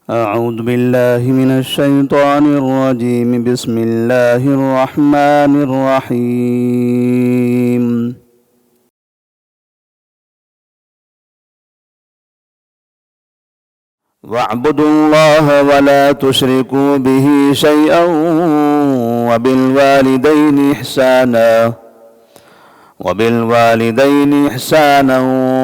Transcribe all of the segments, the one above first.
أعوذ بالله من الشيطان الرجيم بسم الله الرحمن الرحيم واعبدوا الله ولا تشركوا به شيئا وبالوالدين إحسانا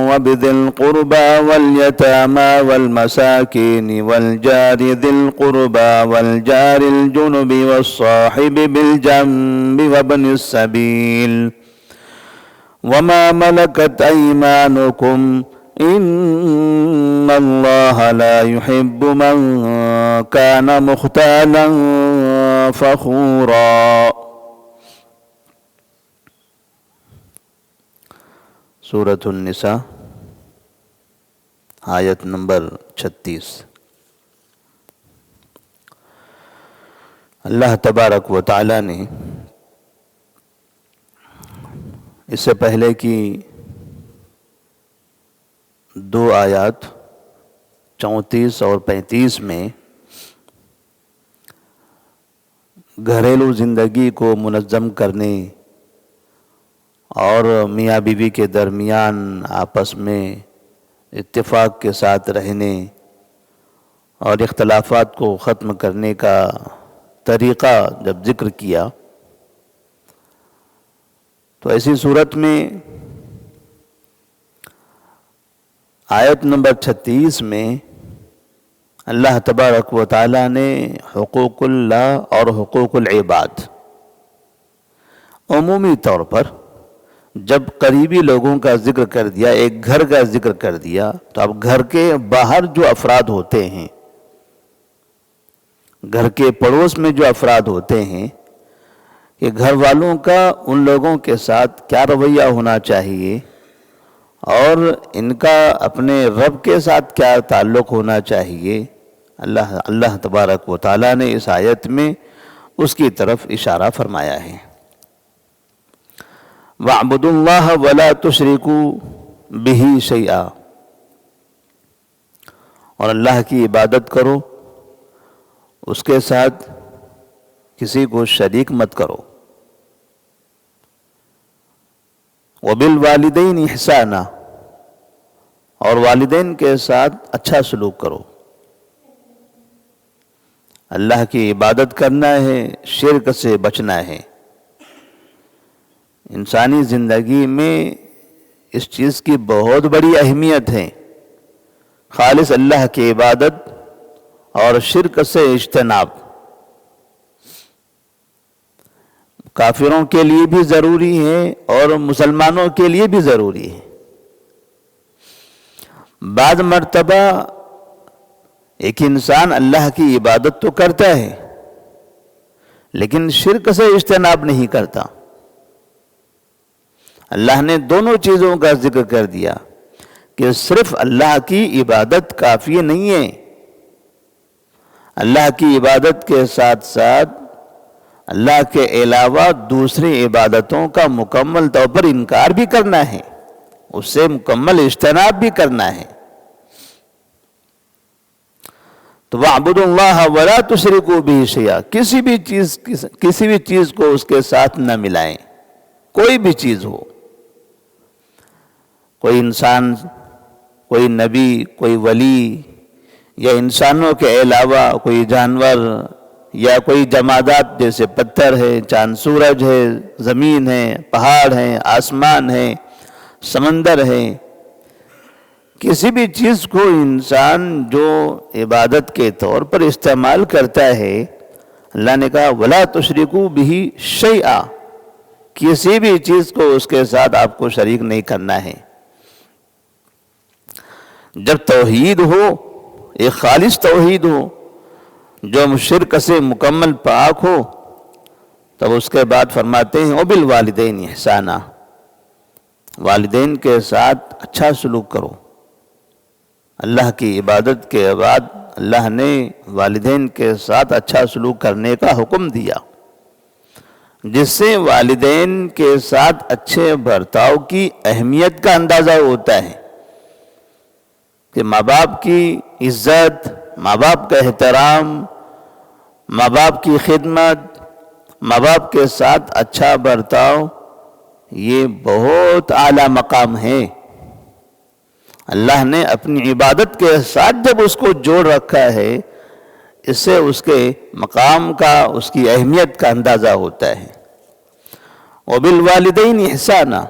وبذي القربى واليتامى والمساكين والجار ذي القربى والجار الجنب والصاحب بالجنب وابن السبيل وما ملكت أيمانكم إن الله لا يحب من كان مختالا فخورا۔ سورۃ النساء آیت نمبر 36۔ اللہ تبارک و تعالی نے اس سے پہلے کی 2 آیات 34 اور 35 میں گھریلو زندگی کو منظم کرنے اور میاں بیوی کے درمیان آپس میں اتفاق کے ساتھ رہنے اور اختلافات کو ختم کرنے کا طریقہ جب ذکر کیا تو ایسی صورت میں آیت نمبر 36 میں اللہ تبارک و تعالی نے حقوق اللہ اور حقوق العباد عمومی طور پر جب قریبی لوگوں کا ذکر کر دیا، ایک گھر کا ذکر کر دیا، تو اب گھر کے باہر جو افراد ہوتے ہیں، گھر کے پڑوس میں جو افراد ہوتے ہیں، کہ گھر والوں کا ان لوگوں کے ساتھ کیا رویہ ہونا چاہیے اور ان کا اپنے رب کے ساتھ کیا تعلق ہونا چاہیے، اللہ تبارک و تعالیٰ نے اس آیت میں اس کی طرف اشارہ فرمایا ہے۔ وَاعْبُدُوا اللَّهَ وَلَا تُشْرِكُوا بِهِ شَيْئًا، اور اللہ کی عبادت کرو، اس کے ساتھ کسی کو شریک مت کرو۔ وَبِالْوَالِدَيْنِ إِحْسَانًا، اور والدین کے ساتھ اچھا سلوک کرو۔ اللہ کی عبادت کرنا ہے، شرک سے بچنا ہے۔ انسانی زندگی میں اس چیز کی بہت بڑی اہمیت ہے، خالص اللہ کی عبادت اور شرک سے اجتناب۔ کافروں کے لیے بھی ضروری ہے اور مسلمانوں کے لیے بھی ضروری ہے۔ بعض مرتبہ ایک انسان اللہ کی عبادت تو کرتا ہے لیکن شرک سے اجتناب نہیں کرتا۔ اللہ نے دونوں چیزوں کا ذکر کر دیا کہ صرف اللہ کی عبادت کافی نہیں ہے، اللہ کی عبادت کے ساتھ ساتھ اللہ کے علاوہ دوسری عبادتوں کا مکمل طور پر انکار بھی کرنا ہے، اس سے مکمل اجتناب بھی کرنا ہے۔ تو وَاعْبُدُوا اللَّهَ وَلَا تُشْرِكُوا بِهِ شَيْئًا، کسی بھی چیز کو اس کے ساتھ نہ ملائیں، کوئی بھی چیز ہو، کوئی انسان، کوئی نبی، کوئی ولی، یا انسانوں کے علاوہ کوئی جانور یا کوئی جمادات جیسے پتھر ہے، چاند سورج ہے، زمین ہے، پہاڑ ہیں، آسمان ہے، سمندر ہے، کسی بھی چیز کو انسان جو عبادت کے طور پر استعمال کرتا ہے، اللہ نے کہا وَلَا تُشْرِكُوا بِهِ شَيْئًا، کسی بھی چیز کو اس کے ساتھ آپ کو شریک نہیں کرنا ہے۔ جب توحید ہو، ایک خالص توحید ہو جو شرک سے مکمل پاک ہو، تب اس کے بعد فرماتے ہیں وَبِالْوَالِدَيْنِ إِحْسَانًا، والدین کے ساتھ اچھا سلوک کرو۔ اللہ کی عبادت کے بعد اللہ نے والدین کے ساتھ اچھا سلوک کرنے کا حکم دیا، جس سے والدین کے ساتھ اچھے برتاؤ کی اہمیت کا اندازہ ہوتا ہے کہ ماں باپ کی عزت ماں باپ کا احترام، ماں باپ کی خدمت، ماں باپ کے ساتھ اچھا برتاؤ، یہ بہت اعلیٰ مقام ہے۔ اللہ نے اپنی عبادت کے ساتھ جب اس کو جوڑ رکھا ہے، اس سے اس کے مقام کا، اس کی اہمیت کا اندازہ ہوتا ہے۔ وَبِالْوَالِدَيْنِ إِحْسَانًا،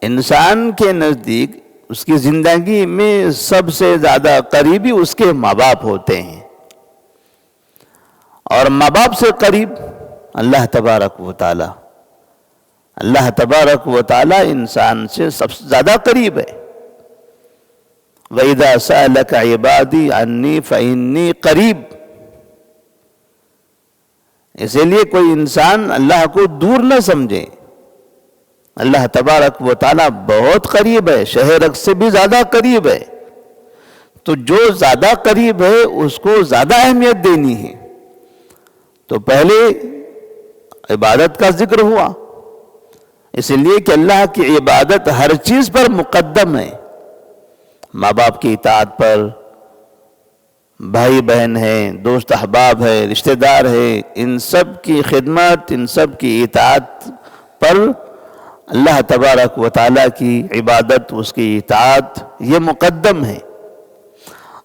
انسان کے نزدیک اس کی زندگی میں سب سے زیادہ قریبی اس کے ماں باپ ہوتے ہیں، اور ماں باپ سے قریب اللہ تبارک و تعالی۔ اللہ تبارک و تعالی انسان سے سب سے زیادہ قریب ہے۔ وَإِذَا سَأَلَكَ عِبَادِي عَنِّي فَإِنِّي قَرِيب۔ اسی لیے کوئی انسان اللہ کو دور نہ سمجھے، اللہ تبارک و تعالی بہت قریب ہے، شہرک سے بھی زیادہ قریب ہے۔ تو جو زیادہ قریب ہے اس کو زیادہ اہمیت دینی ہے۔ تو پہلے عبادت کا ذکر ہوا، اس لیے کہ اللہ کی عبادت ہر چیز پر مقدم ہے۔ ماں باپ کی اطاعت پر، بھائی بہن ہیں، دوست احباب ہے، رشتہ دار ہے، ان سب کی خدمت، ان سب کی اطاعت پر اللہ تبارک و تعالیٰ کی عبادت، اس کی اطاعت یہ مقدم ہے۔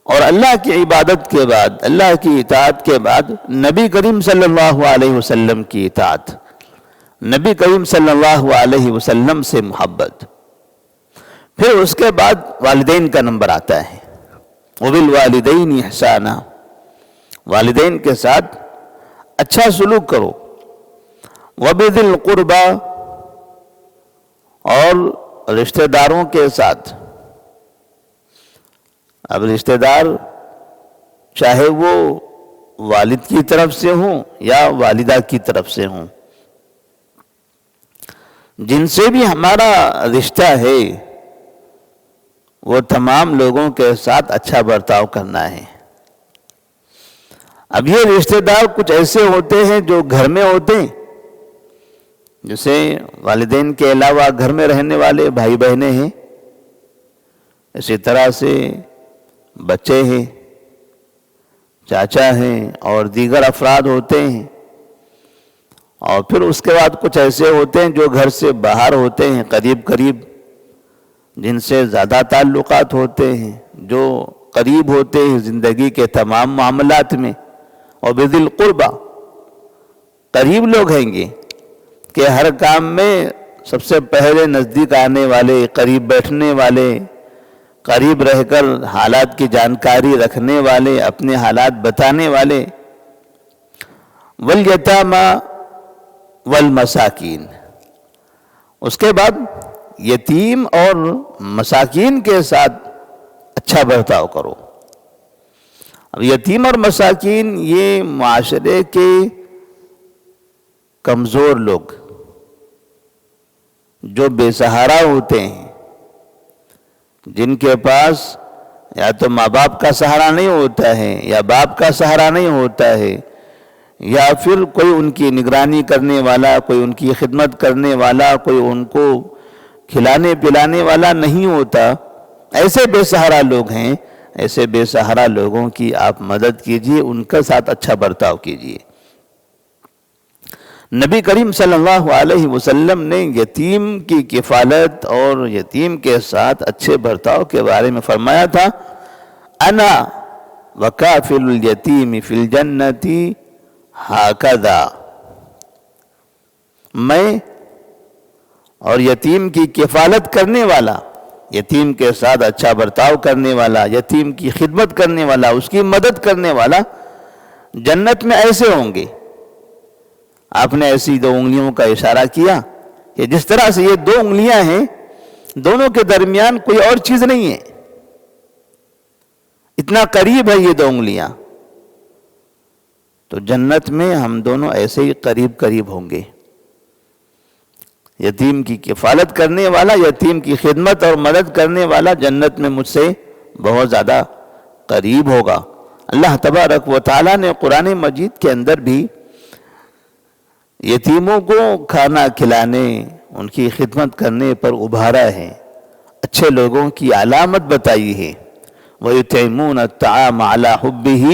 اور اللہ کی عبادت کے بعد، اللہ کی اطاعت کے بعد نبی کریم صلی اللہ علیہ وسلم کی اطاعت، نبی کریم صلی اللہ علیہ وسلم سے محبت، پھر اس کے بعد والدین کا نمبر آتا ہے۔ وَبِالْوَالِدَيْنِ إِحْسَانًا، والدین کے ساتھ اچھا سلوک کرو۔ وَبِذِي الْقُرْبَى، اور رشتہ داروں کے ساتھ۔ اب رشتہ دار چاہے وہ والد کی طرف سے ہوں یا والدہ کی طرف سے ہوں، جن سے بھی ہمارا رشتہ ہے وہ تمام لوگوں کے ساتھ اچھا برتاؤ کرنا ہے۔ اب یہ رشتہ دار کچھ ایسے ہوتے ہیں جو گھر میں ہوتے ہیں، جیسے والدین کے علاوہ گھر میں رہنے والے بھائی بہنیں ہیں، اسی طرح سے بچے ہیں، چاچا ہیں اور دیگر افراد ہوتے ہیں، اور پھر اس کے بعد کچھ ایسے ہوتے ہیں جو گھر سے باہر ہوتے ہیں، قریب جن سے زیادہ تعلقات ہوتے ہیں، جو قریب ہوتے ہیں زندگی کے تمام معاملات میں۔ اور بذی القربہ، قریب لوگ ہیں گے کہ ہر کام میں سب سے پہلے نزدیک آنے والے، قریب بیٹھنے والے، قریب رہ کر حالات کی جانکاری رکھنے والے، اپنے حالات بتانے والے۔ والیتامی والمساکین، اس کے بعد یتیم اور مساکین کے ساتھ اچھا برتاؤ کرو۔ اب یتیم اور مساکین یہ معاشرے کے کمزور لوگ جو بے سہارا ہوتے ہیں، جن کے پاس یا تو ماں باپ کا سہارا نہیں ہوتا ہے، یا باپ کا سہارا نہیں ہوتا ہے، یا پھر کوئی ان کی نگرانی کرنے والا، کوئی ان کی خدمت کرنے والا، کوئی ان کو کھلانے پلانے والا نہیں ہوتا، ایسے بے سہارا لوگ ہیں۔ ایسے بے سہارا لوگوں کی آپ مدد کیجیے، ان کے ساتھ اچھا برتاؤ کیجیے۔ نبی کریم صلی اللہ علیہ وسلم نے یتیم کی کفالت اور یتیم کے ساتھ اچھے برتاؤ کے بارے میں فرمایا تھا، انا وکافل الیتیم فی الجنۃ ہاکذا، میں اور یتیم کی کفالت کرنے والا، یتیم کے ساتھ اچھا برتاؤ کرنے والا، یتیم کی خدمت کرنے والا، اس کی مدد کرنے والا جنت میں ایسے ہوں گے۔ آپ نے ایسی دو انگلیوں کا اشارہ کیا کہ جس طرح سے یہ دو انگلیاں ہیں، دونوں کے درمیان کوئی اور چیز نہیں ہے، اتنا قریب ہے یہ دو انگلیاں، تو جنت میں ہم دونوں ایسے ہی قریب ہوں گے۔ یتیم کی کفالت کرنے والا، یتیم کی خدمت اور مدد کرنے والا جنت میں مجھ سے بہت زیادہ قریب ہوگا۔ اللہ تبارک و تعالیٰ نے قرآن مجید کے اندر بھی یتیموں کو کھانا کھلانے، ان کی خدمت کرنے پر ابھارا ہے، اچھے لوگوں کی علامت بتائی ہے۔ وَيُطْعِمُونَ الطَّعَامَ عَلَى حُبِّهِ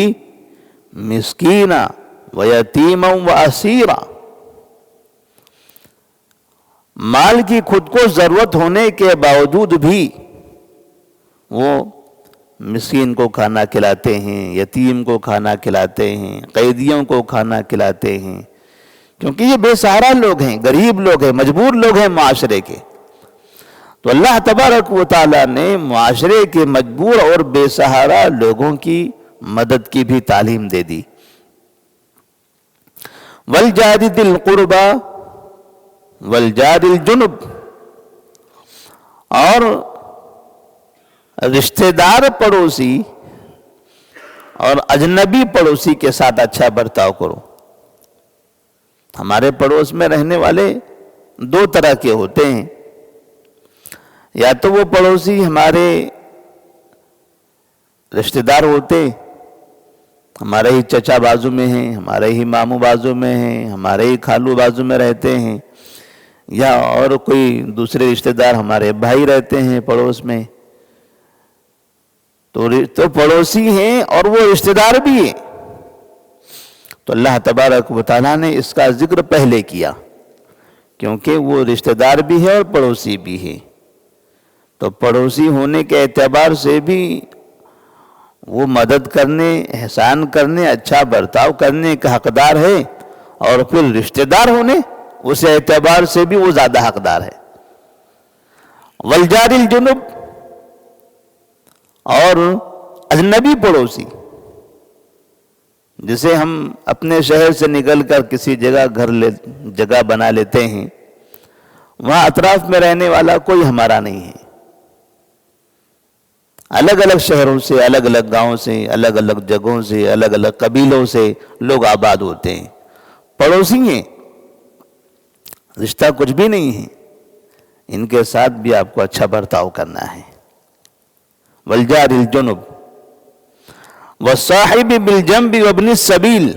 مِسْكِينًا وَيَتِيمًا وَأَسِيرًا۔ مال کی خود کو ضرورت ہونے کے باوجود بھی وہ مسکین کو کھانا کھلاتے ہیں، یتیم کو کھانا کھلاتے ہیں، قیدیوں کو کھانا کھلاتے ہیں، کیونکہ یہ بے سہارا لوگ ہیں، غریب لوگ ہیں، مجبور لوگ ہیں معاشرے کے۔ تو اللہ تبارک و تعالیٰ نے معاشرے کے مجبور اور بے سہارا لوگوں کی مدد کی بھی تعلیم دے دی۔ وَالْجَارِ ذِي الْقُرْبَى وَالْجَارِ الْجُنُبِ، اور رشتہ دار پڑوسی اور اجنبی پڑوسی کے ساتھ اچھا برتاؤ کرو۔ ہمارے پڑوس میں رہنے والے دو طرح کے ہوتے ہیں، یا تو وہ پڑوسی ہمارے رشتہ دار ہوتے، ہمارے ہی چچا بازو میں ہیں، ہمارے ہی ماموں بازو میں ہیں، ہمارے ہی خالو بازو میں رہتے ہیں، یا اور کوئی دوسرے رشتہ دار ہمارے بھائی رہتے ہیں پڑوس میں، تو پڑوسی ہیں اور وہ رشتہ دار بھی ہیں۔ تو اللہ تبارک و تعالیٰ نے اس کا ذکر پہلے کیا، کیونکہ وہ رشتہ دار بھی ہے اور پڑوسی بھی ہے، تو پڑوسی ہونے کے اعتبار سے بھی وہ مدد کرنے، احسان کرنے، اچھا برتاؤ کرنے کا حقدار ہے، اور پھر رشتہ دار ہونے اس اعتبار سے بھی وہ زیادہ حقدار ہے۔ والجار الجنب، اور اجنبی پڑوسی، جسے ہم اپنے شہر سے نکل کر کسی جگہ بنا لیتے ہیں، وہاں اطراف میں رہنے والا کوئی ہمارا نہیں ہے، الگ الگ شہروں سے، الگ الگ گاؤں سے، الگ الگ جگہوں سے، الگ الگ قبیلوں سے لوگ آباد ہوتے ہیں، پڑوسی ہیں، رشتہ کچھ بھی نہیں ہے، ان کے ساتھ بھی آپ کو اچھا برتاؤ کرنا ہے۔ والجار الجنب والصاحب بالجنب وابن السبیل،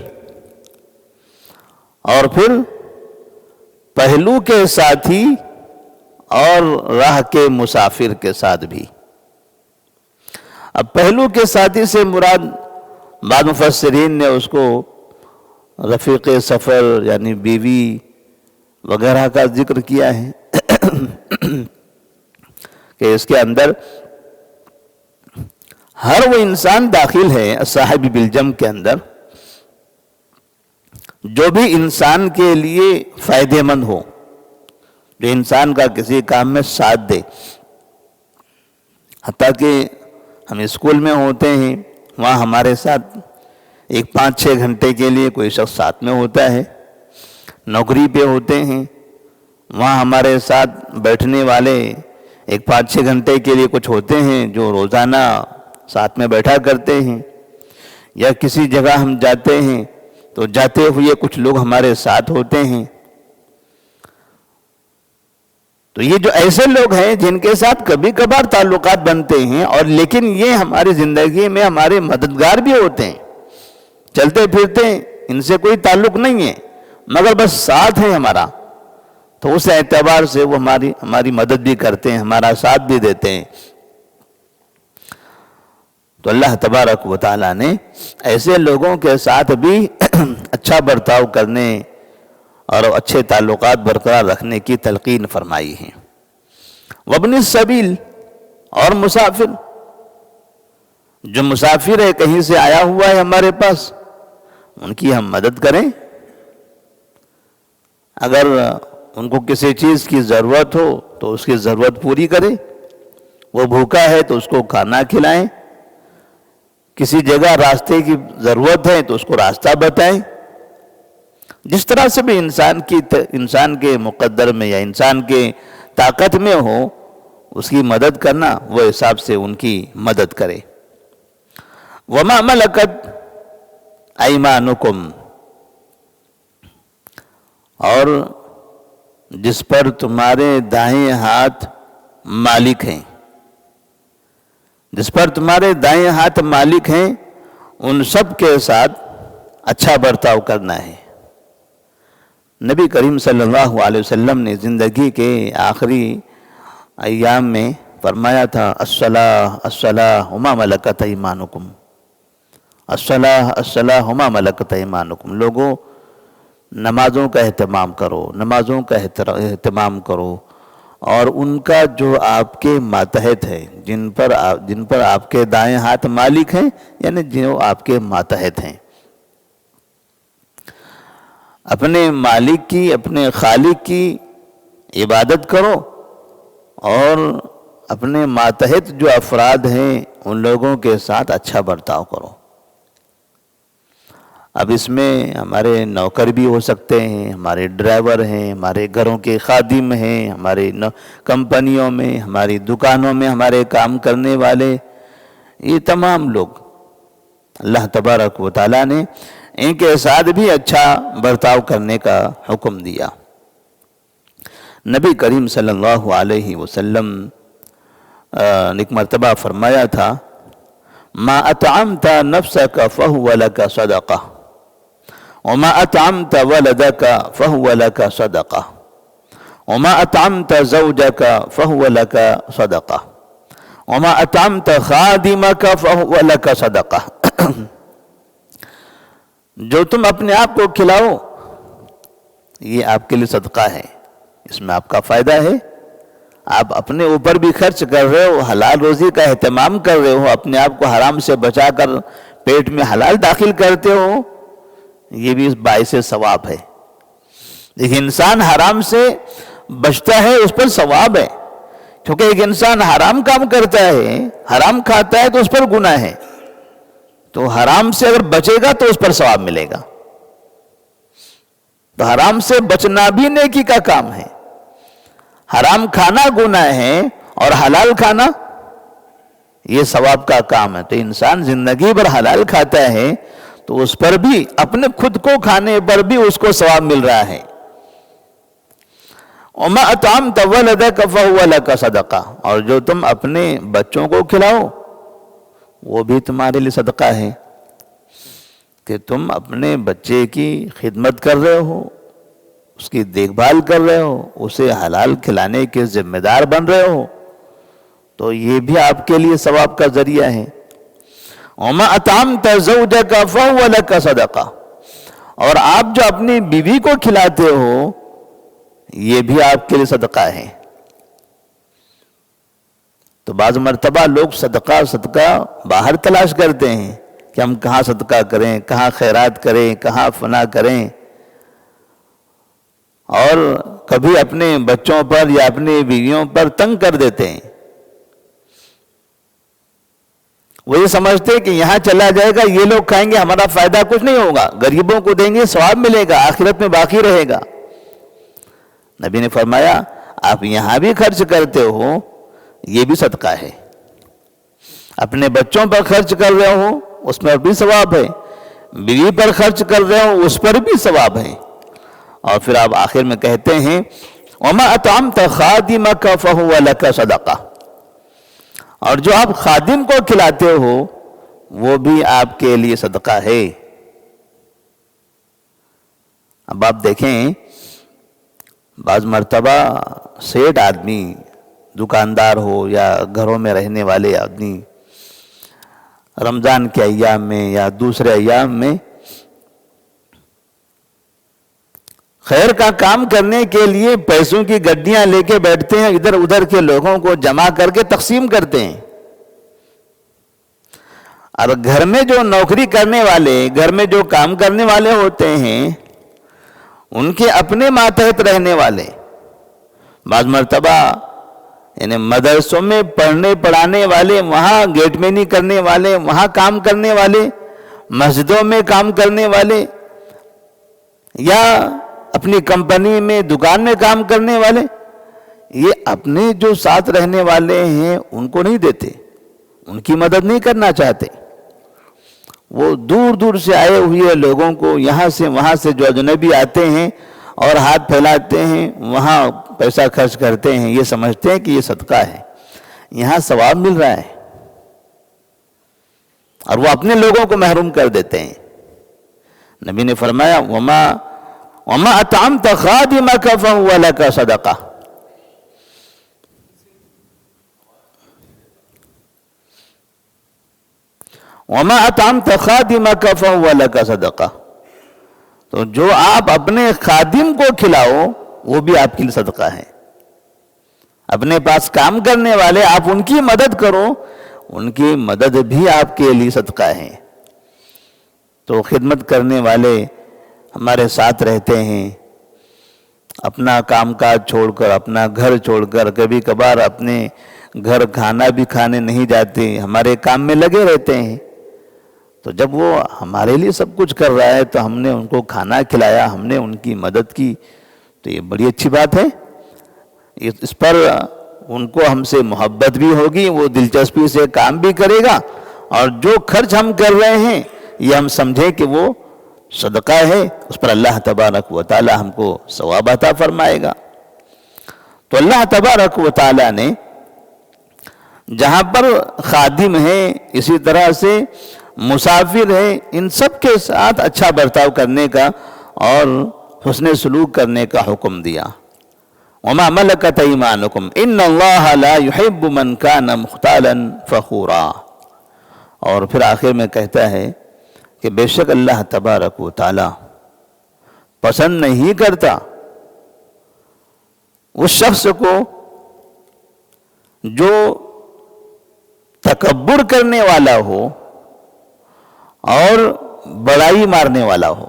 اور پھر پہلو کے ساتھی اور راہ کے مسافر کے ساتھ بھی۔ اب پہلو کے ساتھی سے مراد بعض مفسرین نے اس کو رفیق سفر یعنی بیوی وغیرہ کا ذکر کیا ہے کہ اس کے اندر ہر وہ انسان داخل ہے صاحب بالجنب کے اندر جو بھی انسان کے لیے فائدہ مند ہو، جو انسان کا کسی کام میں ساتھ دے۔ حتیٰ کہ ہم اسکول میں ہوتے ہیں، وہاں ہمارے ساتھ 5-6 گھنٹے کے لیے کوئی شخص ساتھ میں ہوتا ہے، نوکری پہ ہوتے ہیں، وہاں ہمارے ساتھ بیٹھنے والے 5-6 گھنٹے کے لیے کچھ ہوتے ہیں جو روزانہ ساتھ میں بیٹھا کرتے ہیں، یا کسی جگہ ہم جاتے ہیں تو جاتے ہوئے کچھ لوگ ہمارے ساتھ ہوتے ہیں۔ تو یہ جو ایسے لوگ ہیں جن کے ساتھ کبھی کبھار تعلقات بنتے ہیں، اور لیکن یہ ہماری زندگی میں ہمارے مددگار بھی ہوتے ہیں، چلتے پھرتے ہیں، ان سے کوئی تعلق نہیں ہے مگر بس ساتھ ہے ہمارا، تو اس اعتبار سے وہ ہماری مدد بھی کرتے ہیں، ہمارا ساتھ بھی دیتے ہیں۔ تو اللہ تبارک و تعالیٰ نے ایسے لوگوں کے ساتھ بھی اچھا برتاؤ کرنے اور اچھے تعلقات برقرار رکھنے کی تلقین فرمائی ہے۔ وابن السبیل، اور مسافر، جو مسافر ہے، کہیں سے آیا ہوا ہے ہمارے پاس، ان کی ہم مدد کریں۔ اگر ان کو کسی چیز کی ضرورت ہو تو اس کی ضرورت پوری کریں، وہ بھوکا ہے تو اس کو کھانا کھلائیں، کسی جگہ راستے کی ضرورت ہے تو اس کو راستہ بتائیں۔ جس طرح سے بھی انسان کے مقدر میں یا انسان کے طاقت میں ہو اس کی مدد کرنا، وہ حساب سے ان کی مدد کرے۔ وَمَا مَلَكَتْ أَيْمَانُكُمْ، اور جس پر تمہارے دائیں ہاتھ مالک ہیں، جس پر تمہارے دائیں ہاتھ مالک ہیں، ان سب کے ساتھ اچھا برتاؤ کرنا ہے۔ نبی کریم صلی اللہ علیہ وسلم نے زندگی کے آخری ایام میں فرمایا تھا الصلاۃ الصلاۃ وما ملکت ایمانکم، الصلاۃ الصلاۃ وما ملکت ایمانکم، لوگوں نمازوں کا اہتمام کرو، نمازوں کا اہتمام کرو، اور ان کا جو آپ کے ماتحت ہے، جن پر آپ کے دائیں ہاتھ مالک ہیں، یعنی جو آپ کے ماتحت ہیں، اپنے مالک کی، اپنے خالق کی عبادت کرو، اور اپنے ماتحت جو افراد ہیں ان لوگوں کے ساتھ اچھا برتاؤ کرو۔ اب اس میں ہمارے نوکر بھی ہو سکتے ہیں، ہمارے ڈرائیور ہیں، ہمارے گھروں کے خادم ہیں، ہمارے کمپنیوں میں، ہماری دکانوں میں ہمارے کام کرنے والے، یہ تمام لوگ اللہ تبارک و تعالیٰ نے ان کے ساتھ بھی اچھا برتاؤ کرنے کا حکم دیا۔ نبی کریم صلی اللہ علیہ وسلم نے ایک مرتبہ فرمایا تھا ما اطعمت نفسك فهو لك صدقہ وما اطعمت ولدك فهو لك صدقہ وما اطعمت زوجك فهو لك صدقہ وما اطعمت خادمك فهو لك صدقہ جو تم اپنے آپ کو کھلاؤ یہ آپ کے لیے صدقہ ہے، اس میں آپ کا فائدہ ہے۔ آپ اپنے اوپر بھی خرچ کر رہے ہو، حلال روزی کا اہتمام کر رہے ہو، اپنے آپ کو حرام سے بچا کر پیٹ میں حلال داخل کرتے ہو، یہ بھی باعث ثواب ہے۔ ایک انسان حرام سے بچتا ہے، اس پر ثواب ہے، کیونکہ ایک انسان حرام کام کرتا ہے، حرام کھاتا ہے تو اس پر گناہ ہے، تو حرام سے اگر بچے گا تو اس پر ثواب ملے گا۔ تو حرام سے بچنا بھی نیکی کا کام ہے۔ حرام کھانا گناہ ہے اور حلال کھانا یہ ثواب کا کام ہے۔ تو انسان زندگی بھر حلال کھاتا ہے تو اس پر بھی، اپنے خود کو کھانے پر بھی اس کو ثواب مل رہا ہے۔ وَمَا أَطْعَمْتَ وَلَدَكَ فَهُوَ لَكَ صدقہ، اور جو تم اپنے بچوں کو کھلاؤ وہ بھی تمہارے لیے صدقہ ہے، کہ تم اپنے بچے کی خدمت کر رہے ہو، اس کی دیکھ بھال کر رہے ہو، اسے حلال کھلانے کے ذمہ دار بن رہے ہو، تو یہ بھی آپ کے لیے ثواب کا ذریعہ ہے۔ وَمَا أَطْعَمْتَ زَوْجَكَ فَهُوَ لَكَ صدقہ، اور آپ جو اپنی بیوی کو کھلاتے ہو یہ بھی آپ کے لیے صدقہ ہے۔ تو بعض مرتبہ لوگ صدقہ باہر تلاش کرتے ہیں کہ ہم کہاں صدقہ کریں، کہاں خیرات کریں، کہاں فنا کریں، اور کبھی اپنے بچوں پر یا اپنی بیویوں پر تنگ کر دیتے ہیں۔ وہ یہ سمجھتے ہیں کہ یہاں چلا جائے گا، یہ لوگ کھائیں گے، ہمارا فائدہ کچھ نہیں ہوگا، غریبوں کو دیں گے ثواب ملے گا، آخرت میں باقی رہے گا۔ نبی نے فرمایا آپ یہاں بھی خرچ کرتے ہو یہ بھی صدقہ ہے، اپنے بچوں پر خرچ کر رہے ہو اس پر بھی ثواب ہے، بیوی پر خرچ کر رہے ہو اس پر بھی ثواب ہے۔ اور پھر آپ آخر میں کہتے ہیں وَمَا أَطْعَمْتَ خَادِمَكَ فَهُوَ لَكَ صدقہ، اور جو آپ خادم کو کھلاتے ہو وہ بھی آپ کے لیے صدقہ ہے۔ اب آپ دیکھیں بعض مرتبہ سیٹ آدمی، دکاندار ہو یا گھروں میں رہنے والے آدمی، رمضان کے ایام میں یا دوسرے ایام میں خیر کا کام کرنے کے لیے پیسوں کی گڈیاں لے کے بیٹھتے ہیں، ادھر ادھر کے لوگوں کو جمع کر کے تقسیم کرتے ہیں۔ اور گھر میں جو نوکری کرنے والے، گھر میں جو کام کرنے والے ہوتے ہیں ان کے اپنے ماتحت رہنے والے، بعض مرتبہ یعنی مدرسوں میں پڑھنے پڑھانے والے، وہاں گیٹ مینی کرنے والے، وہاں کام کرنے والے، مسجدوں میں کام کرنے والے، یا اپنی کمپنی میں دکان میں کام کرنے والے، یہ اپنے جو ساتھ رہنے والے ہیں ان کو نہیں دیتے، ان کی مدد نہیں کرنا چاہتے۔ وہ دور دور سے آئے ہوئے لوگوں کو، یہاں سے وہاں سے جو اجنبی آتے ہیں اور ہاتھ پھیلاتے ہیں، وہاں پیسہ خرچ کرتے ہیں، یہ سمجھتے ہیں کہ یہ صدقہ ہے، یہاں ثواب مل رہا ہے، اور وہ اپنے لوگوں کو محروم کر دیتے ہیں۔ نبی نے فرمایا وَمَا أَطْعَمْتَ خَادِمَكَ فَهُوَ لَكَ صدقہ، وما اطعمت خادمك فهو لك صدقہ، تو جو آپ اپنے خادم کو کھلاؤ وہ بھی آپ کے لیے صدقہ ہے. اپنے پاس کام کرنے والے آپ ان کی مدد کرو، ان کی مدد بھی آپ کے لیے صدقہ ہے. تو خدمت کرنے والے ہمارے ساتھ رہتے ہیں، اپنا کام کاج چھوڑ کر، اپنا گھر چھوڑ کر، کبھی کبھار اپنے گھر کھانا بھی کھانے نہیں جاتے، ہمارے کام میں لگے رہتے ہیں. تو جب وہ ہمارے لیے سب کچھ کر رہا ہے تو ہم نے ان کو کھانا کھلایا، ہم نے ان کی مدد کی، تو یہ بڑی اچھی بات ہے. اس پر ان کو ہم سے محبت بھی ہوگی، وہ دلچسپی سے کام بھی کرے گا، اور جو خرچ ہم کر رہے ہیں یہ ہم سمجھیں کہ وہ صدقہ ہے، اس پر اللہ تبارک و تعالی ہم کو ثواب عطا فرمائے گا. تو اللہ تبارک و تعالی نے جہاں پر خادم ہیں، اسی طرح سے مسافر ہیں، ان سب کے ساتھ اچھا برتاؤ کرنے کا اور حسن سلوک کرنے کا حکم دیا. وما ملکت ایمانکم ان اللہ لا يحب من کان مختالا فخورا. اور پھر آخر میں کہتا ہے کہ بے شک اللہ تبارک و تعالی پسند نہیں کرتا اس شخص کو جو تکبر کرنے والا ہو اور بڑائی مارنے والا ہو.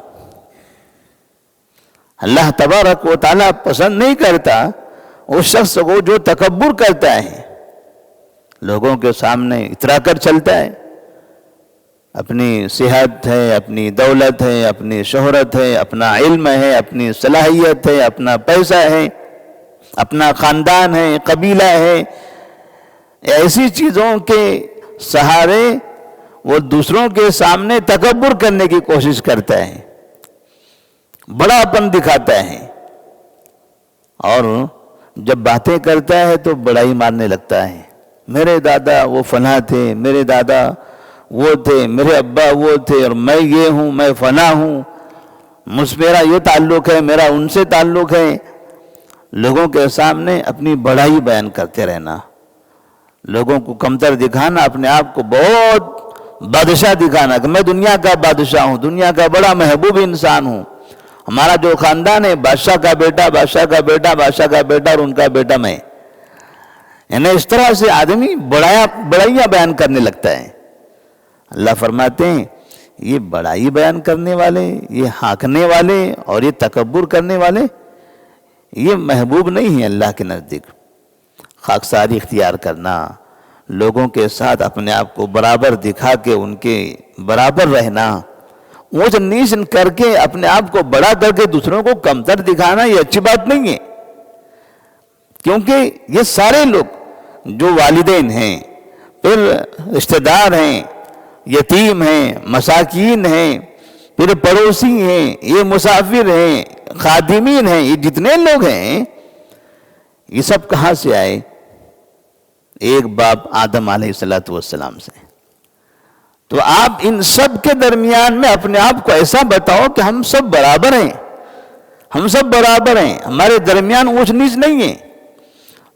اللہ تبارک و تعالیٰ پسند نہیں کرتا اس شخص کو جو تکبر کرتا ہے، لوگوں کے سامنے اترا کر چلتا ہے، اپنی صحت ہے، اپنی دولت ہے، اپنی شہرت ہے، اپنا علم ہے، اپنی صلاحیت ہے، اپنا پیسہ ہے، اپنا خاندان ہے، قبیلہ ہے، ایسی چیزوں کے سہارے وہ دوسروں کے سامنے تکبر کرنے کی کوشش کرتا ہے، بڑا اپن دکھاتا ہے، اور جب باتیں کرتا ہے تو بڑائی مارنے لگتا ہے. میرے دادا وہ فلاں تھے، میرے دادا وہ تھے، میرے ابا وہ تھے، اور میں یہ ہوں، میں فلاں ہوں، میرا یہ تعلق ہے، میرا ان سے تعلق ہے. لوگوں کے سامنے اپنی بڑائی بیان کرتے رہنا، لوگوں کو کمتر دکھانا، اپنے آپ کو بہت بادشاہ دکھانا کہ میں دنیا کا بادشاہ ہوں، دنیا کا بڑا محبوب انسان ہوں، ہمارا جو خاندان ہے بادشاہ کا بیٹا، بادشاہ کا بیٹا، بادشاہ کا بیٹا، اور ان کا بیٹا میں. یعنی اس طرح سے آدمی بڑائیاں بیان کرنے لگتا ہے. اللہ فرماتے ہیں یہ بڑائی بیان کرنے والے، یہ ہانکنے والے اور یہ تکبر کرنے والے یہ محبوب نہیں ہیں اللہ کے نزدیک. خاکساری اختیار کرنا، لوگوں کے ساتھ اپنے آپ کو برابر دکھا کے ان کے برابر رہنا، اونچ نیچ کر کے اپنے آپ کو بڑا کر کے دوسروں کو کمتر دکھانا، یہ اچھی بات نہیں ہے. کیونکہ یہ سارے لوگ جو والدین ہیں، پھر رشتہ دار ہیں، یتیم ہیں، مساکین ہیں، پھر پڑوسی ہیں، یہ مسافر ہیں، خادمین ہیں، یہ جتنے لوگ ہیں یہ سب کہاں سے آئے؟ ایک باپ آدم علیہ السلام سے. تو آپ ان سب کے درمیان میں اپنے آپ کو ایسا بتاؤ کہ ہم سب برابر ہیں، ہم سب برابر ہیں، ہمارے درمیان اونچ نیچ نہیں ہے.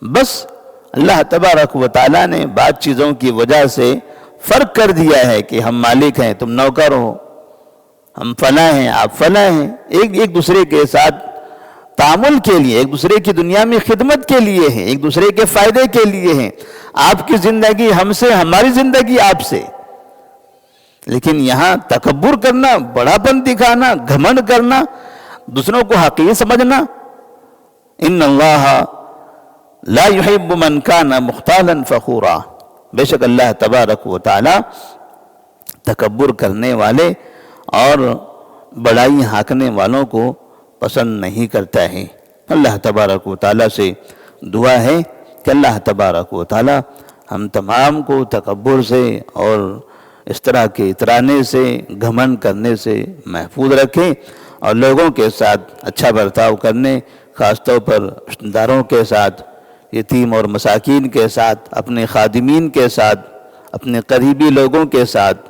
بس اللہ تبارک و تعالیٰ نے بعض چیزوں کی وجہ سے فرق کر دیا ہے کہ ہم مالک ہیں، تم نوکر ہو، ہم فلاں ہیں، آپ فلاں ہیں. ایک دوسرے کے ساتھ تعامل کے لیے، ایک دوسرے کی دنیا میں خدمت کے لیے ہیں، ایک دوسرے کے فائدے کے لیے ہیں. آپ کی زندگی ہم سے، ہماری زندگی آپ سے. لیکن یہاں تکبر کرنا، بڑاپن دکھانا، گھمنڈ کرنا، دوسروں کو حقیر سمجھنا. ان اللہ لا يحب من کان مختالا فخورا. بے شک اللہ تبارک و تعالی تکبر کرنے والے اور بڑائی ہانکنے والوں کو پسند نہیں کرتا ہے. اللہ تبارک و تعالی سے دعا ہے کہ اللہ تبارک و تعالی ہم تمام کو تکبر سے اور اس طرح کے اترانے سے، گھمنڈ کرنے سے محفوظ رکھیں، اور لوگوں کے ساتھ اچھا برتاؤ کرنے، خاص طور پر رشتہ داروں کے ساتھ، یتیم اور مساکین کے ساتھ، اپنے خادمین کے ساتھ، اپنے قریبی لوگوں کے ساتھ،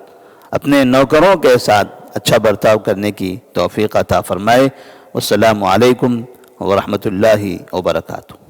اپنے نوکروں کے ساتھ اچھا برتاؤ کرنے کی توفیق عطا فرمائے. والسلام علیکم ورحمۃ اللہ وبرکاتہ.